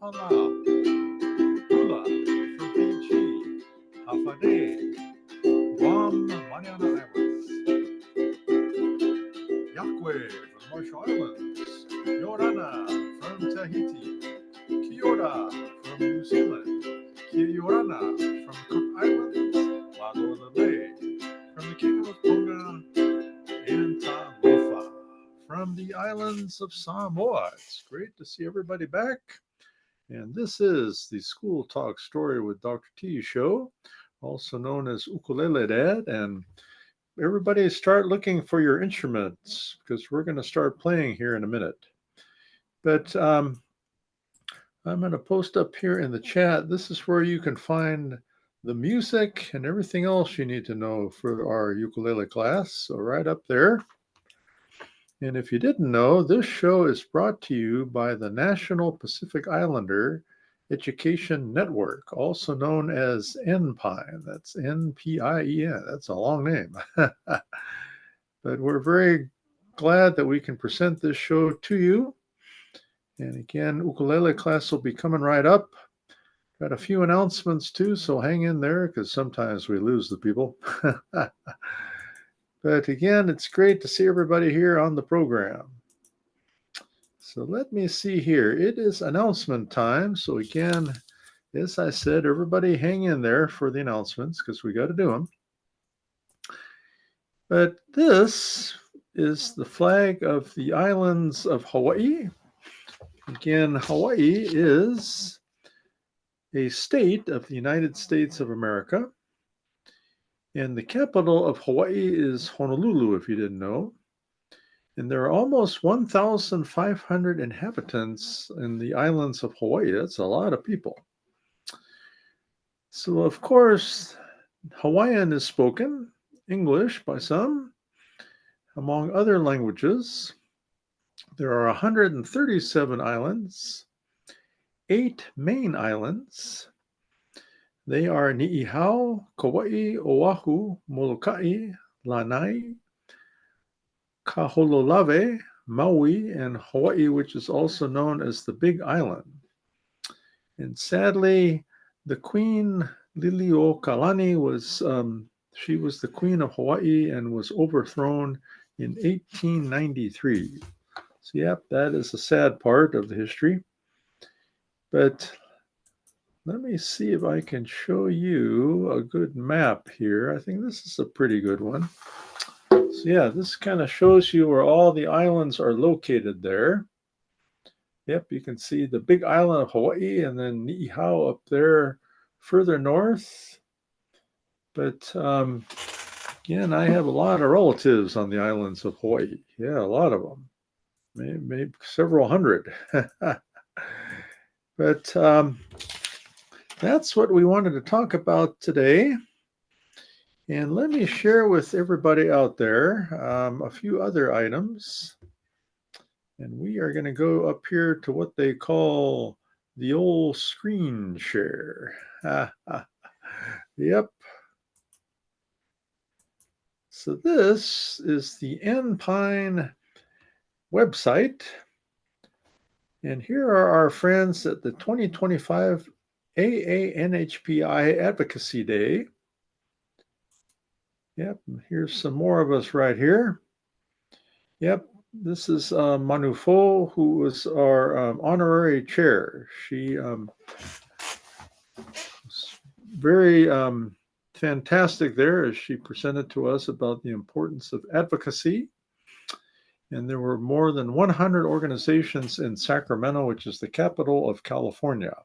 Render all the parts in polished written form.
Aloha, Hula from Fiji, Hafade, Guam, Mariana Islands, Yakwe from the Marshall Islands, Yorana from Tahiti, Kiora from New Zealand, Kiorana from Cook Islands, Lalolele from the Kingdom of Tonga, and Talofa from the islands of Samoa. It's great to see everybody back. And this is the School Talk Story with Dr. T show, also known as Ukulele Dad. And everybody start looking for your instruments because we're going to start playing here in a minute. But I'm going to post up here in the chat. This is where you can find the music and everything else you need to know for our ukulele class. So right up there. And if you didn't know, this show is brought to you by the National Pacific Islander Education Network, also known as NPIE. That's NPIEN. That's a long name. But we're very glad that we can present this show to you. And again, ukulele class will be coming right up. Got a few announcements too, so hang in there because sometimes we lose the people. But again, it's great to see everybody here on the program. So let me see here. It is announcement time. So again, as I said, everybody hang in there for the announcements because we got to do them. But this is the flag of the islands of Hawaii. Again, Hawaii is a state of the United States of America. And the capital of Hawaii is Honolulu, if you didn't know. And there are almost 1,500 inhabitants in the islands of Hawaii. That's a lot of people. So, of course, Hawaiian is spoken, English by some, among other languages. There are 137 islands, 8 main islands. They are Ni'ihau, Kauai, Oahu, Molokai, Lanai, Kahololawe, Maui, and Hawaii, which is also known as the Big Island. And sadly, the Queen Liliuokalani was she was the Queen of Hawaii and was overthrown in 1893. So, yep, that is a sad part of the history. But let me see if I can show you a good map here. I think this is a pretty good one. So yeah, this kind of shows you where all the islands are located there. Yep, you can see the big island of Hawaii and then Ni'ihau up there further north. But again, I have a lot of relatives on the islands of Hawaii. Yeah, a lot of them, maybe several hundred. But that's what we wanted to talk about today. And let me share with everybody out there a few other items. And we are going to go up here to what they call the old screen share. Yep. So this is the NPIE website. And here are our friends at the 2025 AANHPI Advocacy Day. Yep, here's some more of us right here. Yep, this is Manufo, who was our honorary chair. She was very fantastic there as she presented to us about the importance of advocacy. And there were more than 100 organizations in Sacramento, which is the capital of California.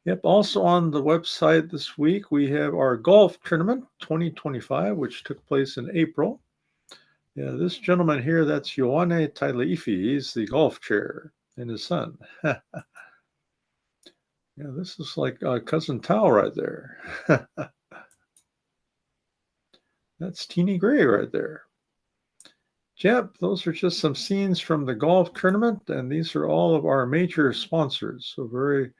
Yep, also on the website this week, we have our golf tournament 2025, which took place in April. Yeah, this gentleman here, that's Ioane Tailaifi. He's the golf chair and his son. Yeah, this is like Cousin Tao right there. That's Teeny Gray right there. Yep, those are just some scenes from the golf tournament, and these are all of our major sponsors. So very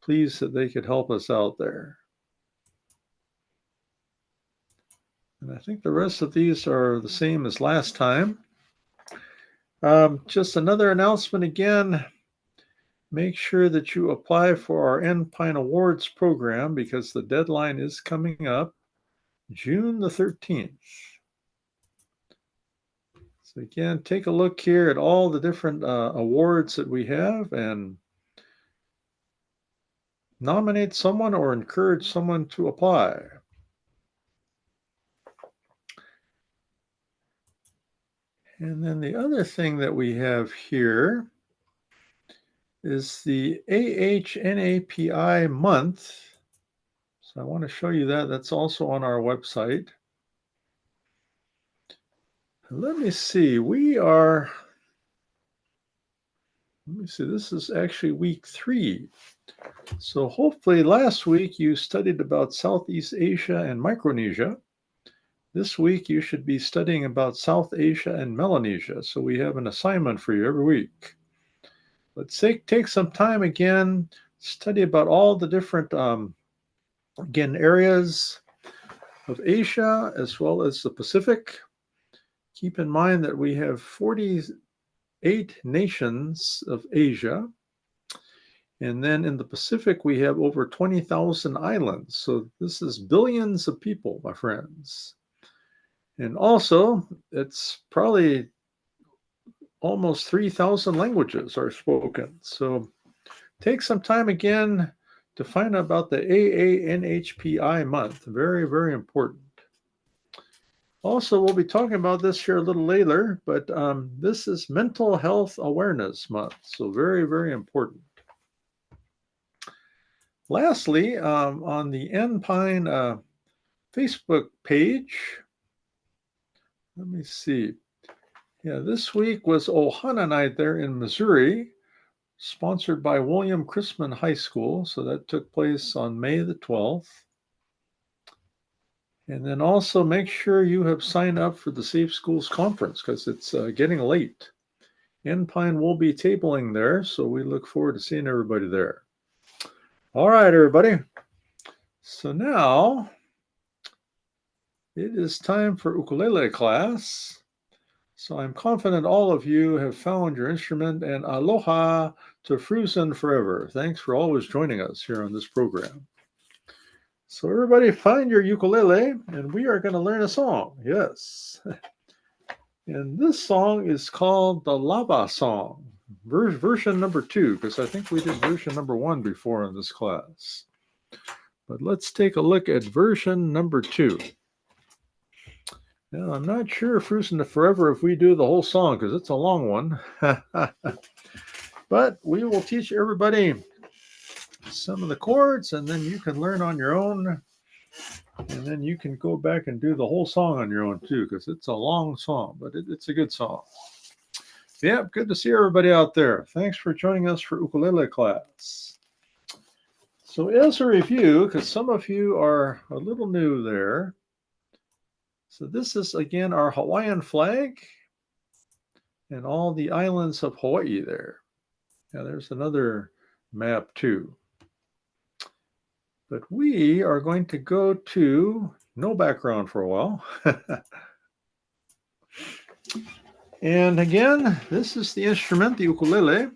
pleased that they could help us out there. And I think the rest of these are the same as last time. Just another announcement again. make sure that you apply for our N-Pine Awards program because the deadline is coming up June the 13th. So again, take a look here at all the different awards that we have and nominate someone or encourage someone to apply. And then the other thing that we have here is the AHNAPI month. So I want to show you that. That's also on our website. Let me see. Let me see. This is actually week 3. So hopefully last week you studied about Southeast Asia and Micronesia. This week you should be studying about South Asia and Melanesia. So we have an assignment for you every week. Let's take some time again, study about all the different, again, areas of Asia as well as the Pacific. Keep in mind that we have 48 nations of Asia. And then in the Pacific, we have over 20,000 islands. So this is billions of people, my friends. And also, it's probably almost 3,000 languages are spoken. So take some time again to find out about the AANHPI month. Very, very important. Also, we'll be talking about this here a little later, but this is Mental Health Awareness Month. So very, very important. Lastly, on the N-Pine Facebook page, let me see. Yeah, this week was Ohana Night there in Missouri, sponsored by William Chrisman High School. So that took place on May the 12th. And then also make sure you have signed up for the Safe Schools Conference because it's getting late. N-Pine will be tabling there, so we look forward to seeing everybody there. All right, everybody. So now it is time for ukulele class. So I'm confident all of you have found your instrument, and aloha to Fruzen forever. Thanks for always joining us here on this program. So everybody find your ukulele, and we are going to learn a song. Yes. And this song is called the Lava Song, version number 2, because I think we did version number 1 before in this class. But let's take a look at version number 2. Now, I'm not sure, Fruzen to Forever, if we do the whole song, because it's a long one. But we will teach everybody some of the chords, and then you can learn on your own. And then you can go back and do the whole song on your own, too, because it's a long song, but it's a good song. Yeah, good to see everybody out there. Thanks for joining us for ukulele class. So as a review, because some of you are a little new there, so this is, again, our Hawaiian flag and all the islands of Hawaii there. Now, there's another map, too. But we are going to go to no background for a while. And again, this is the instrument, the ukulele.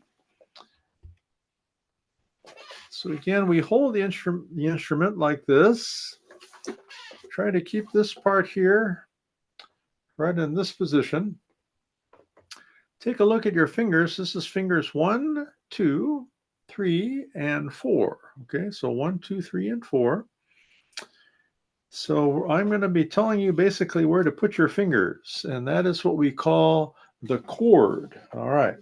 So again, we hold the instrument like this. Try to keep this part here right in this position. Take a look at your fingers. This is fingers 1, 2, 3, and 4. Okay, so 1, 2, 3, and 4. So I'm going to be telling you basically where to put your fingers, and that is what we call the chord. All right.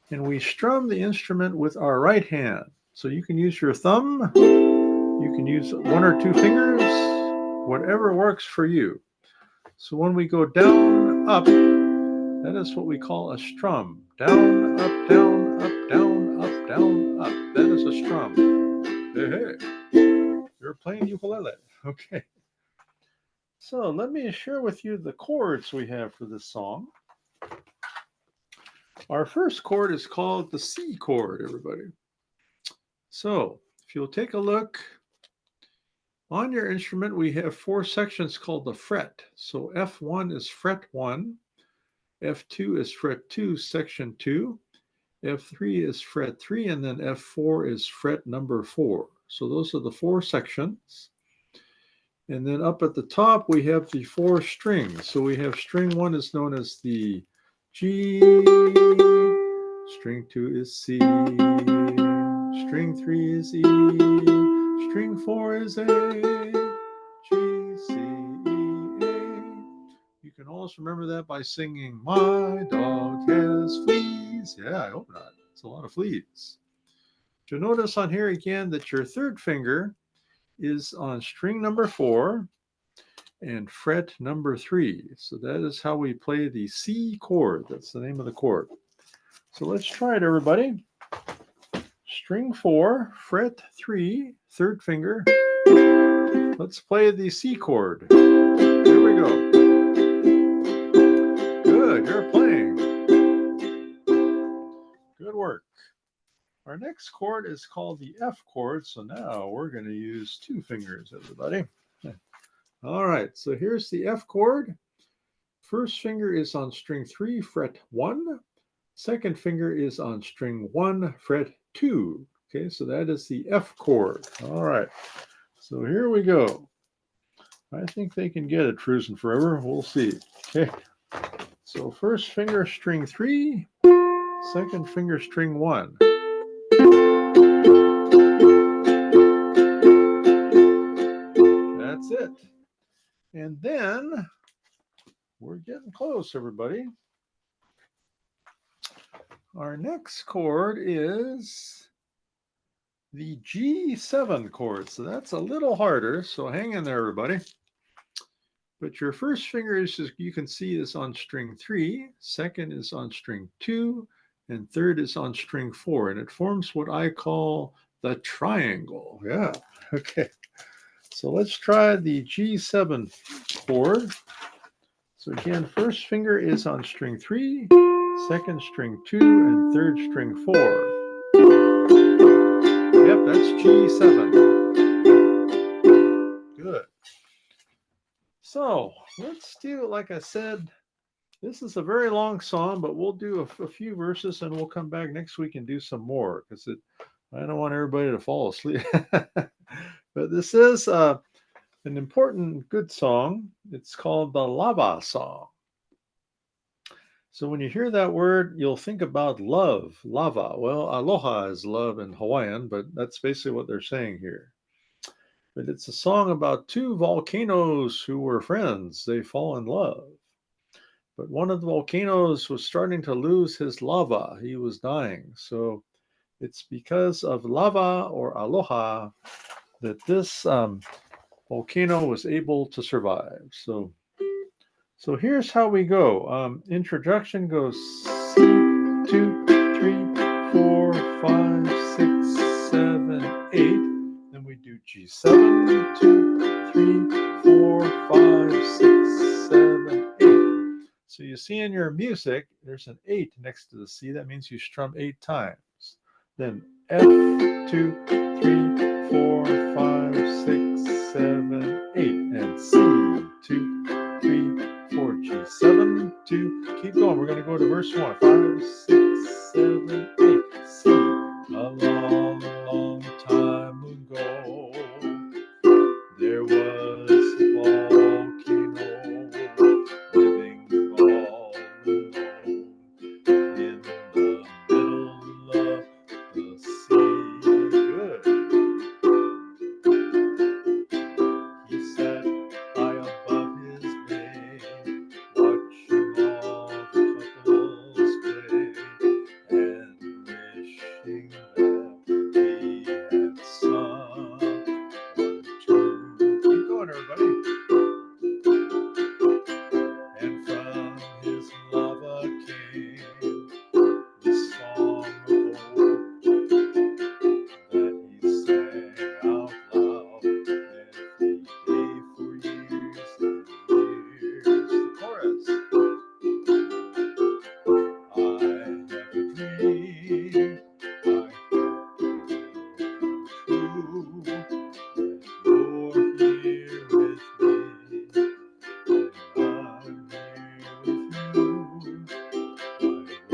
And we strum the instrument with our right hand. So you can use your thumb, you can use 1 or 2 fingers, whatever works for you. So when we go down, up, that is what we call a strum. Down, up, down, up, down, up, down, up. That is a strum. Hey, hey, you're playing ukulele. Okay. So let me share with you the chords we have for this song. Our first chord is called the C chord, everybody. So if you'll take a look on your instrument, we have 4 sections called the fret. So F1 is fret 1, F2 is fret 2, section 2, F3 is fret 3, and then F4 is fret number 4. So those are the 4 sections. And then up at the top, we have the 4 strings. So we have string 1 is known as the G, string 2 is C, string 3 is E, string 4 is A, G, C, E, A. You can always remember that by singing, "My dog has fleas." Yeah, I hope not. It's a lot of fleas. You'll notice on here again that your third finger is on string number 4 and fret number 3. So that is how we play the C chord. That's the name of the chord. So let's try it, everybody. String 4, fret 3, third finger. Let's play the C chord. Here we go. Good, you're playing. Good work. Our next chord is called the F chord. So now we're going to use 2 fingers, everybody. All right, so here's the F chord. First finger is on string 3, fret 1. Second finger is on string 1, fret 2. Okay, so that is the F chord. All right, so here we go. I think they can get it, Cruising Forever. We'll see. Okay, so first finger, string 3. Second finger, string 1. That's it. And then we're getting close, everybody. Our next chord is the G7 chord. So that's a little harder. So hang in there, everybody. But your first finger is, just, you can see, is on string 3. Second is on string 2. And third is on string 4. And it forms what I call the triangle. Yeah. Okay. So let's try the G7 chord. So again, first finger is on string 3, second string 2, and third string 4. Yep, that's G7. Good. So let's do, like I said, this is a very long song, but we'll do a few verses and we'll come back next week and do some more because I don't want everybody to fall asleep. But this is an important, good song. It's called the Lava Song. So when you hear that word, you'll think about love, lava. Well, aloha is love in Hawaiian, but that's basically what they're saying here. But it's a song about 2 volcanoes who were friends. They fall in love. But one of the volcanoes was starting to lose his lava. He was dying. So it's because of lava or aloha that this volcano was able to survive. So here's how we go. Introduction goes C, 2, 3, 4, 5, 6, 7, 8. Then we do G7, 2, 3, 4, 5, 6, 7, 8. So you see in your music, there's an 8 next to the C. That means you strum 8 times. Then F, 2, 3, 4, 5, 6, 7, 8. And C, 2, 3, 4, G7, 2. Keep going. We're going to go to verse 1. 5, 6, 7, 8. C. A long, long time ago, there was a volcano living all alone in the middle of the sea. Good. He sat high above his bay, watching all the couples play, and wishing that he had someone to. Keep going, everybody. And from his lava came the song of hope that he sang out loud every day for years and years. The chorus. I have a dream, I hope it will come true, that you're here with me, and I'm here with you. I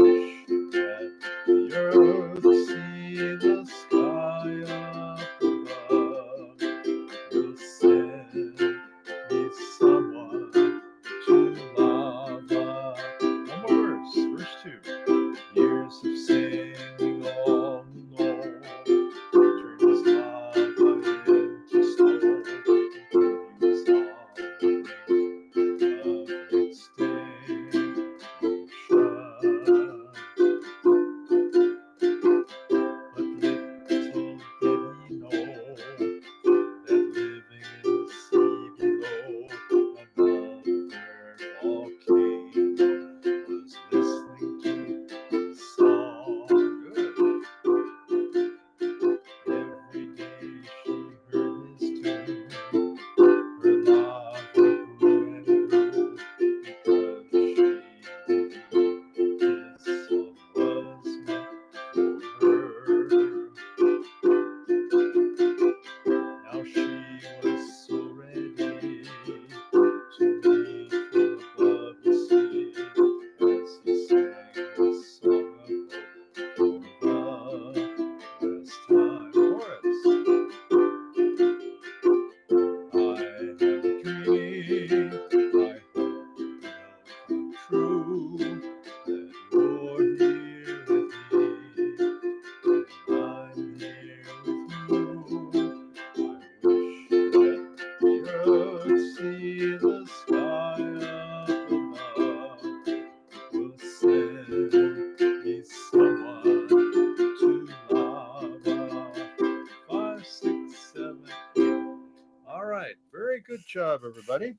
job, everybody.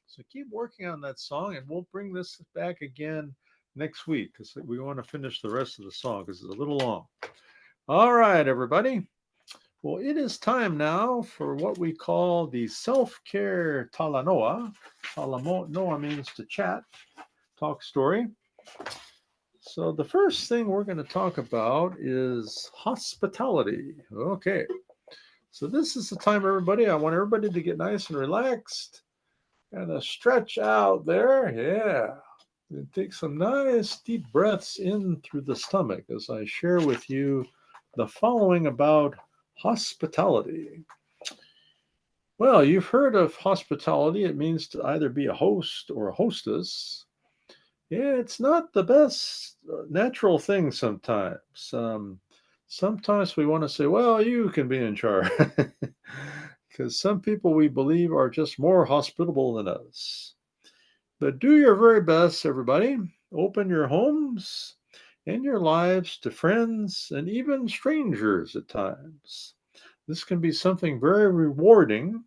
So keep working on that song, and we'll bring this back again next week because we want to finish the rest of the song because it's a little long. All right, everybody. Well, it is time now for what we call the self-care talanoa. Talanoa means to chat, talk story. So the first thing we're going to talk about is hospitality. Okay. So this is the time, everybody. I want everybody to get nice and relaxed. Kind of stretch out there. Yeah. And take some nice deep breaths in through the stomach as I share with you the following about hospitality. Well, you've heard of hospitality. It means to either be a host or a hostess. Yeah, it's not the best natural thing sometimes. Sometimes we want to say, well, you can be in charge. Because some people we believe are just more hospitable than us. But do your very best, everybody. Open your homes and your lives to friends and even strangers at times. This can be something very rewarding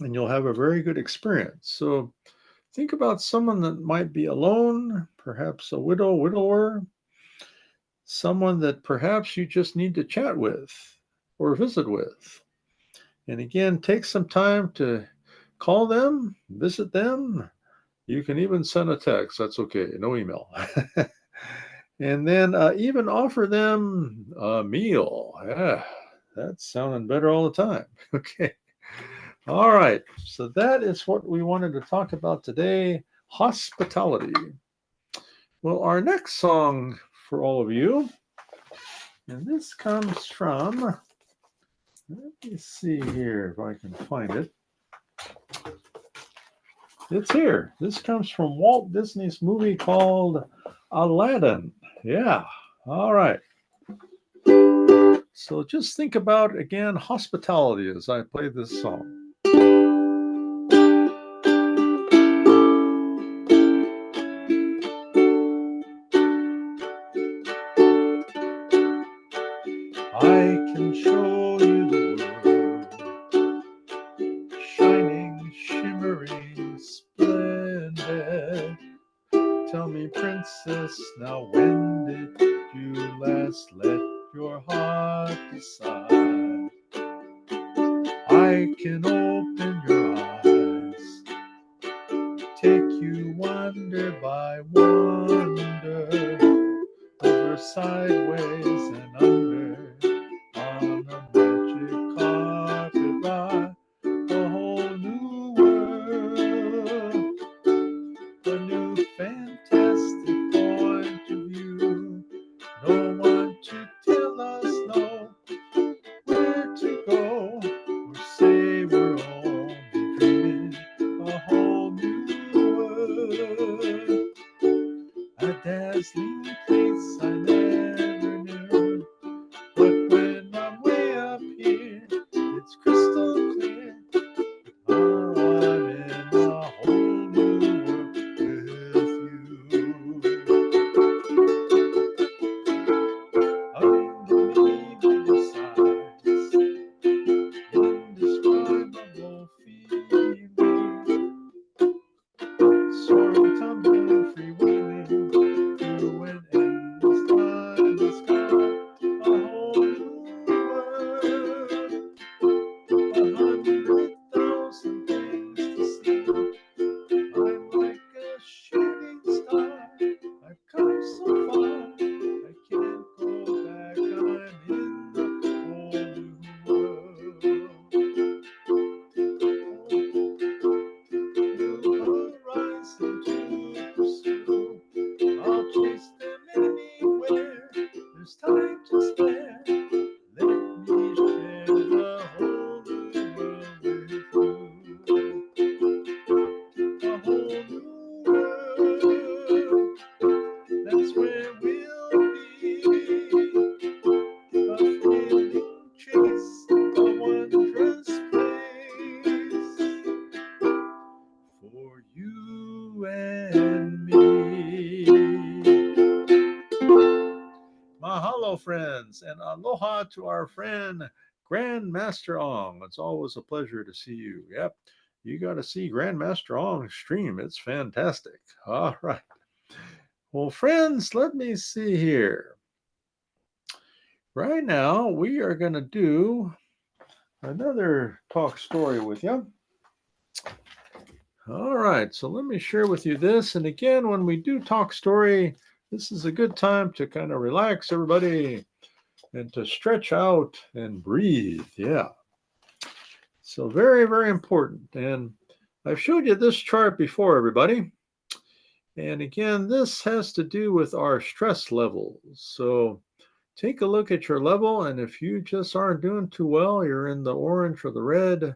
and you'll have a very good experience. So think about someone that might be alone, perhaps a widower, someone that perhaps you just need to chat with or visit with. And again, take some time to call them, visit them. You can even send a text. That's okay. No email. And then even offer them a meal. Yeah, that's sounding better all the time. Okay. All right. So that is what we wanted to talk about today, hospitality. Well, our next song for all of you, and this comes from, let me see here if I can find it. It's here. This comes from Walt Disney's movie called Aladdin. Yeah. All right. So just think about, again, hospitality as I play this song. I can show you the world, shining, shimmering, splendid. Tell me, princess, now when did you last let your heart decide? I can open your eyes, take you wonder by wonder, over sideways and under, on a magic carpet ride, a whole new world, a new fantastic point of view. No one to tell us no, where to go, or say we're only dreaming, a whole new world, a dazzling place I never knew. But when I'm way up here, it's crystal clear. Oh, I'm in a whole new world with you. Unbelievable size, indescribable feeling, soaring, tumbling, freewheeling through an endless timeless sky, a whole new world, 100,000 things to see. I'm like a shooting star. I've come so far. I can't go back. I'm in the whole new world. New horizon to pursue. I'll chase them anywhere. There's time to spare. Let me share the whole new world with you. A whole new world. That's where we'll be. A thrilling chase, a wondrous place for you and me. Mahalo, friends, and aloha to our friend Grandmaster Ong. It's always a pleasure to see you. Yep, you got to see Grandmaster Ong's stream. It's fantastic. All right. Well, friends, let me see here. Right now, we are going to do another talk story with you. All right, so let me share with you this. And again, when we do talk story, this is a good time to kind of relax everybody and to stretch out and breathe. Yeah. So very, very important. And I've showed you this chart before, everybody. And again, this has to do with our stress levels. So take a look at your level. And if you just aren't doing too well, you're in the orange or the red,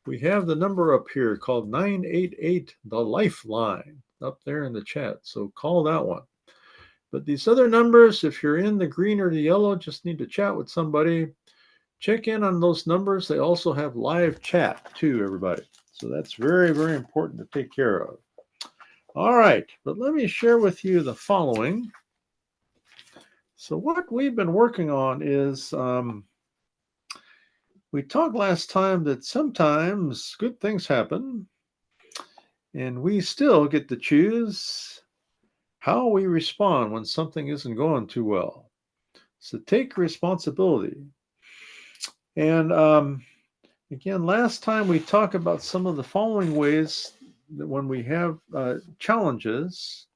we have the number up here called 988, the lifeline, up there in the chat. So call that one. But these other numbers, if you're in the green or the yellow, just need to chat with somebody. Check in on those numbers. They also have live chat too, everybody. So that's very, very important to take care of. All right, but let me share with you the following. So what we've been working on is we talked last time that sometimes good things happen and we still get to choose how we respond when something isn't going too well. So take responsibility. And again, last time we talked about some of the following ways that when we have challenges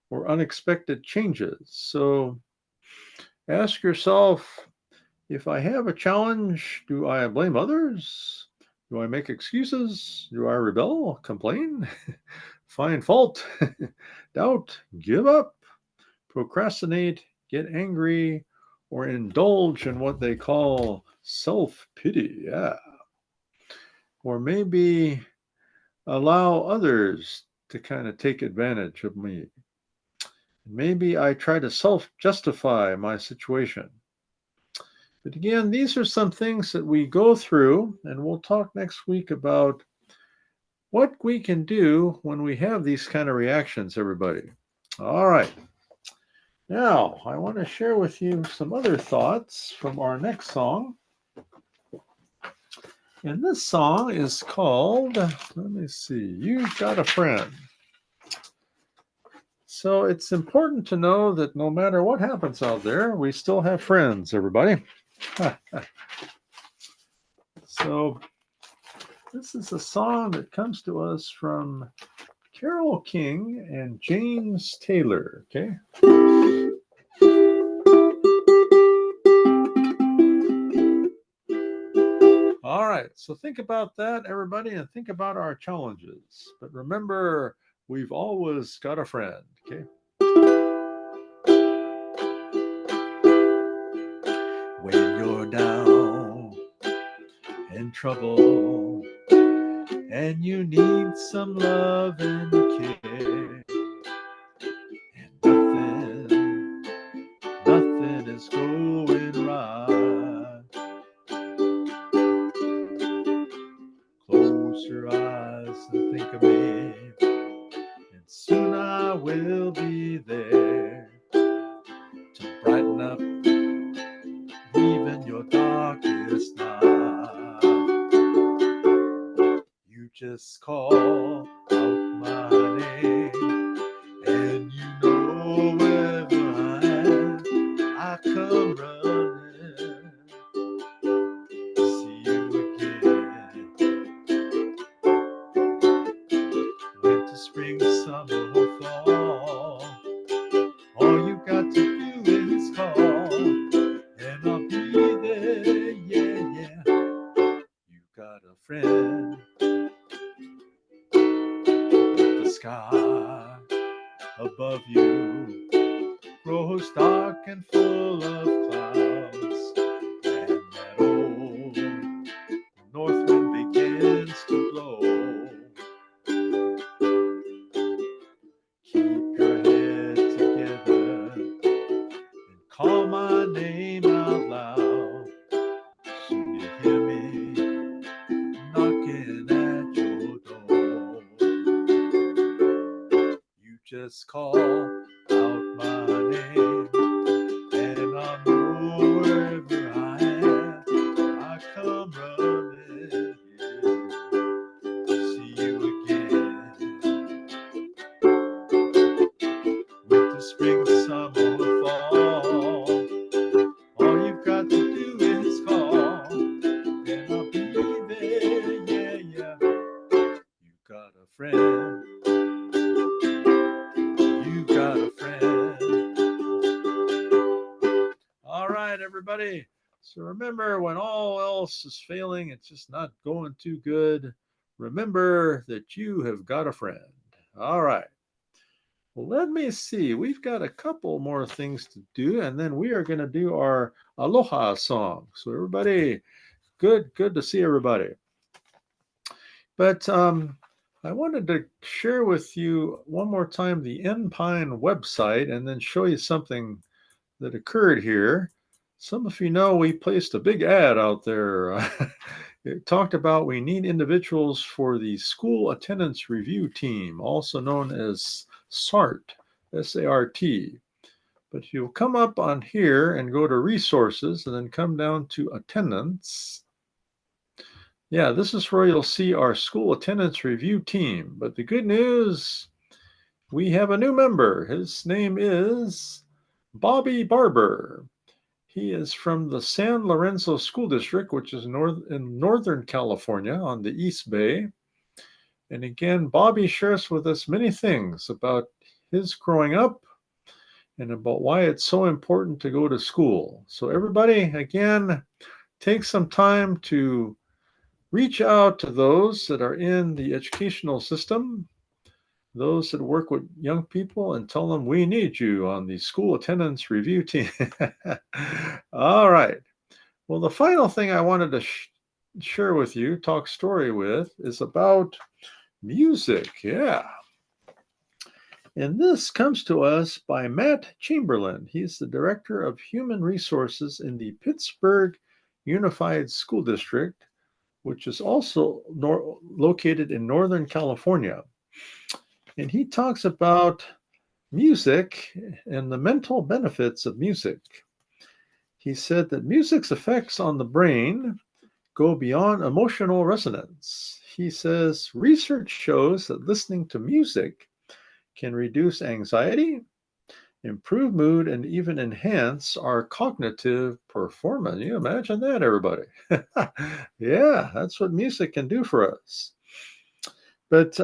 or unexpected changes. So ask yourself, if I have a challenge, do I blame others? Do I make excuses? Do I rebel, complain, find fault, doubt, give up, procrastinate, get angry, or indulge in what they call self-pity? Yeah. Or maybe allow others to kind of take advantage of me. Maybe I try to self-justify my situation. But again, these are some things that we go through, and we'll talk next week about what we can do when we have these kind of reactions, everybody. All right. Now, I want to share with you some other thoughts from our next song. And this song is called, let me see, You've Got a Friend. So it's important to know that no matter what happens out there, we still have friends, everybody. So this is a song that comes to us from Carole King and James Taylor, okay? All right, so think about that, everybody, and think about our challenges. But remember, we've always got a friend, okay? When you're down in trouble and you need some love and care, and nothing is going right. Close your eyes and think of me, and soon I will be there to brighten up even your darkest night. You just call out my name, and you know wherever I am, I come running to see you again. Winter, spring, summer, or fall, all you got to do is call, and I'll be there, yeah, yeah. You got a friend. The sky above you grows dark and full of clouds, and that old north wind begins to blow. Keep your head together and call my name out loud. Soon you hear me knocking at your door. You just call out my name, and I know wherever I am, I spring, summer, or fall. All you've got to do is call, and I'll be there, yeah, yeah. You got a friend. You got a friend. All right, everybody. So remember, when all else is failing, it's just not going too good, remember that you have got a friend. All right. Well, let me see. We've got a couple more things to do, and then we are going to do our Aloha song. So everybody, good to see everybody. But I wanted to share with you one more time the Enpine website and then show you something that occurred here. Some of you know we placed a big ad out there. It talked about we need individuals for the School Attendance Review Team, also known as SART, S-A-R-T. But you'll come up on here and go to Resources and then come down to Attendance. Yeah, this is where you'll see our School Attendance Review Team. But the good news, we have a new member. His name is Bobby Barber. He is from the San Lorenzo School District, which is in Northern California on the East Bay. And again, Bobby shares with us many things about his growing up and about why it's so important to go to school. So everybody, again, take some time to reach out to those that are in the educational system, those that work with young people, and tell them we need you on the School Attendance Review Team. All right. Well, the final thing I wanted to share with you, talk story with, is about music. Yeah. And this comes to us by Matt Chamberlain. He's the Director of Human Resources in the Pittsburgh Unified School District, which is also located in Northern California. And he talks about music and the mental benefits of music. He said that music's effects on the brain go beyond emotional resonance. He says research shows that listening to music can reduce anxiety, improve mood, and even enhance our cognitive performance. You imagine that, everybody? Yeah, that's what music can do for us. But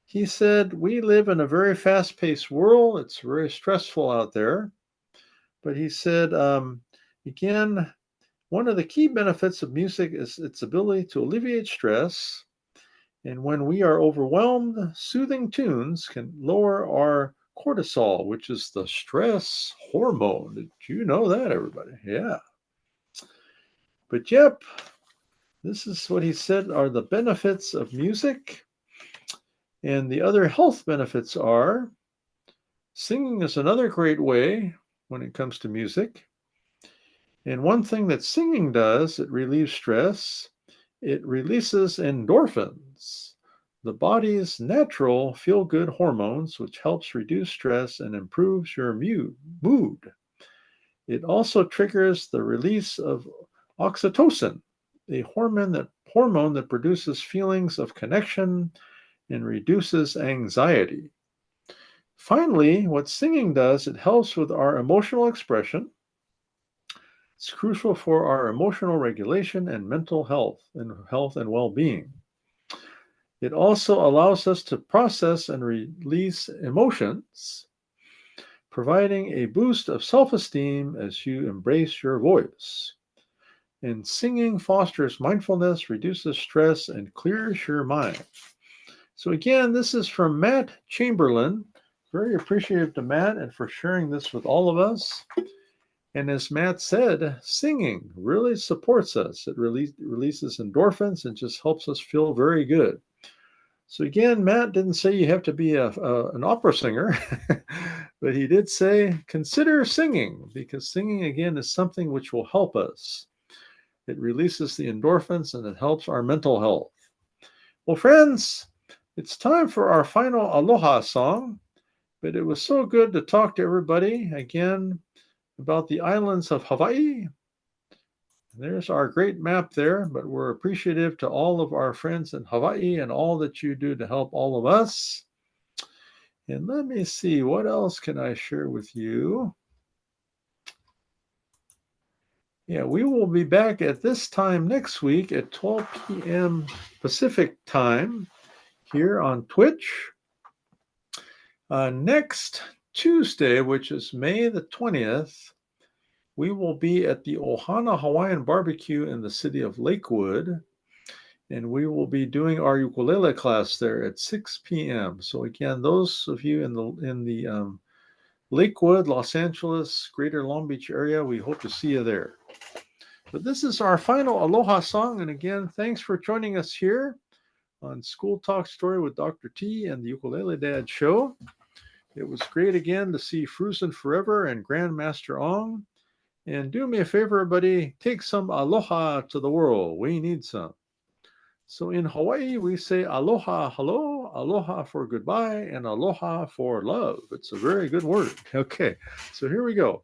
he said we live in a very fast-paced world. It's very stressful out there. But he said, again, one of the key benefits of music is its ability to alleviate stress. And when we are overwhelmed, soothing tunes can lower our cortisol, which is the stress hormone. Did you know that, everybody? Yeah. But yep, this is what he said are the benefits of music. And the other health benefits are singing is another great way when it comes to music. And one thing that singing does, it relieves stress. It releases endorphins, the body's natural feel-good hormones, which helps reduce stress and improves your mood. It also triggers the release of oxytocin, a hormone that produces feelings of connection and reduces anxiety. Finally, what singing does, it helps with our emotional expression. It's crucial for our emotional regulation and mental health and well-being. It also allows us to process and release emotions, providing a boost of self-esteem as you embrace your voice. And singing fosters mindfulness, reduces stress, and clears your mind. So again, this is from Matt Chamberlain. Very appreciative to Matt and for sharing this with all of us. And as Matt said, singing really supports us. It releases endorphins and just helps us feel very good. So again, Matt didn't say you have to be an opera singer, but he did say consider singing, because singing, again, is something which will help us. It releases the endorphins and it helps our mental health. Well, friends, it's time for our final Aloha song, but it was so good to talk to everybody again about the islands of Hawaii. There's our great map there, but we're appreciative to all of our friends in Hawaii and all that you do to help all of us. And let me see, what else can I share with you? Yeah, we will be back at this time next week at 12 p.m. Pacific time here on Twitch. Next Tuesday, which is May the 20th, we will be at the Ohana Hawaiian Barbecue in the city of Lakewood, and we will be doing our ukulele class there at 6 p.m. So again, those of you in the Lakewood, Los Angeles, Greater Long Beach area, we hope to see you there. But this is our final Aloha song, and again, thanks for joining us here on School Talk Story with Dr. T and the Ukulele Dad Show. It was great again to see Fruzen Forever and Grandmaster Ong. And do me a favor, everybody, take some aloha to the world. We need some. So in Hawaii, we say aloha, hello, aloha for goodbye, and aloha for love. It's a very good word. Okay, so here we go.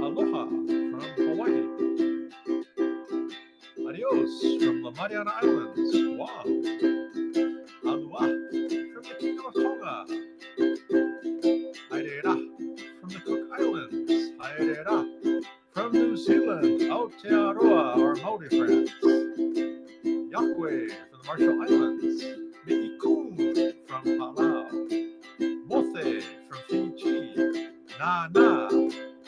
Aloha from Hawaii. Adios from the Mariana Islands. Wow. Aloha from the Kingdom of Tonga. Haerera from the Cook Islands. Haerera from New Zealand. Aotearoa, our Maori friends. Yakwe from the Marshall Islands. Mi'ikum from Palau. Mothe from Fiji. Nana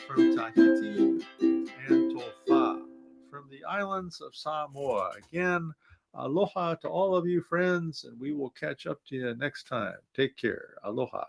from Tahiti. And Tofa from the islands of Samoa. Again, aloha to all of you friends, and we will catch up to you next time. Take care. Aloha.